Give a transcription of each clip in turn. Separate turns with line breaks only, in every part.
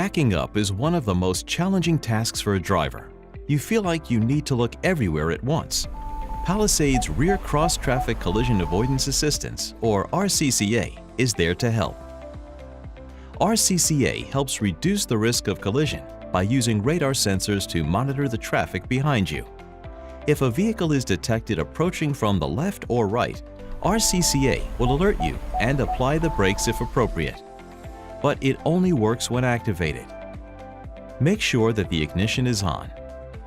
Backing up is one of the most challenging tasks for a driver. You feel like you need to look everywhere at once. Palisade's Rear Cross Traffic Collision Avoidance Assistance, or RCCA, is there to help. RCCA helps reduce the risk of collision by using radar sensors to monitor the traffic behind you. If a vehicle is detected approaching from the left or right, RCCA will alert you and apply the brakes if appropriate. But it only works when activated. Make sure that the ignition is on.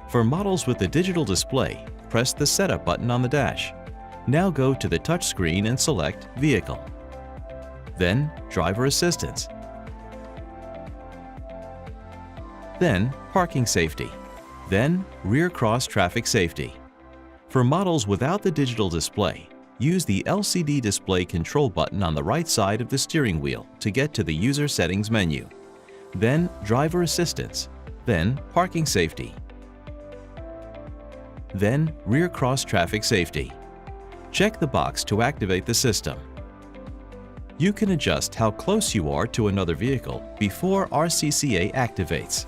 For models with the digital display, press the Setup button on the dash. Now go to the touchscreen and select Vehicle. Then Driver Assistance. Then Parking Safety. Then Rear Cross Traffic Safety. For models without the digital display, use the LCD display control button on the right side of the steering wheel to get to the User Settings menu. Then Driver Assistance. Then Parking Safety. Then Rear Cross Traffic Safety. Check the box to activate the system. You can adjust how close you are to another vehicle before RCCA activates.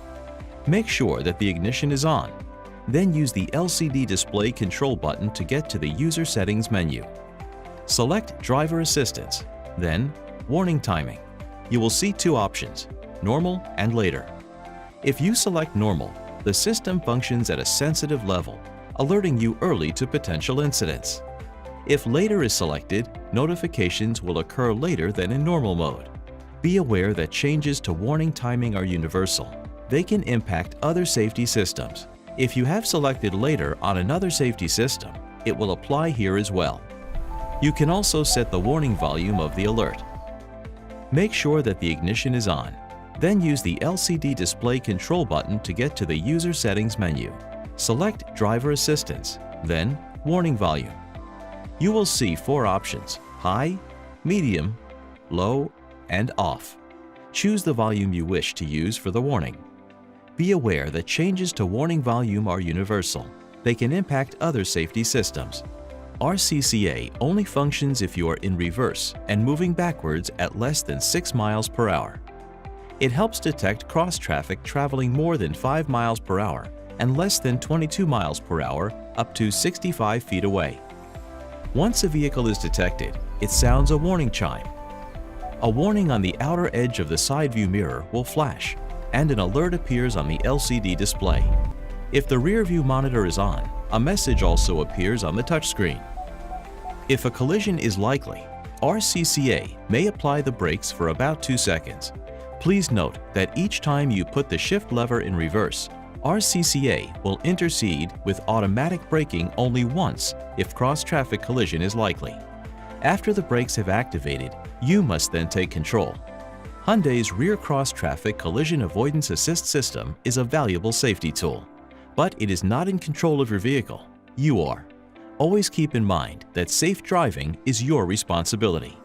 Make sure that the ignition is on. Then use the LCD display control button to get to the User Settings menu. Select Driver Assistance, then Warning Timing. You will see two options, Normal and Later. If you select Normal, the system functions at a sensitive level, alerting you early to potential incidents. If Later is selected, notifications will occur later than in normal mode. Be aware that changes to warning timing are universal. They can impact other safety systems. If you have selected Later on another safety system, it will apply here as well. You can also set the warning volume of the alert. Make sure that the ignition is on. Then use the LCD display control button to get to the User Settings menu. Select Driver Assistance, then Warning Volume. You will see four options: High, Medium, Low, and Off. Choose the volume you wish to use for the warning. Be aware that changes to warning volume are universal. They can impact other safety systems. RCCA only functions if you are in reverse and moving backwards at less than 6 miles per hour. It helps detect cross traffic traveling more than 5 miles per hour and less than 22 miles per hour up to 65 feet away. Once a vehicle is detected, it sounds a warning chime. A warning on the outer edge of the side view mirror will flash, and an alert appears on the LCD display. If the rear view monitor is on, a message also appears on the touchscreen. If a collision is likely, RCCA may apply the brakes for about 2 seconds. Please note that each time you put the shift lever in reverse, RCCA will intercede with automatic braking only once if cross-traffic collision is likely. After the brakes have activated, you must then take control. Hyundai's Rear Cross Traffic Collision Avoidance Assist System is a valuable safety tool, but it is not in control of your vehicle. You are. Always keep in mind that safe driving is your responsibility.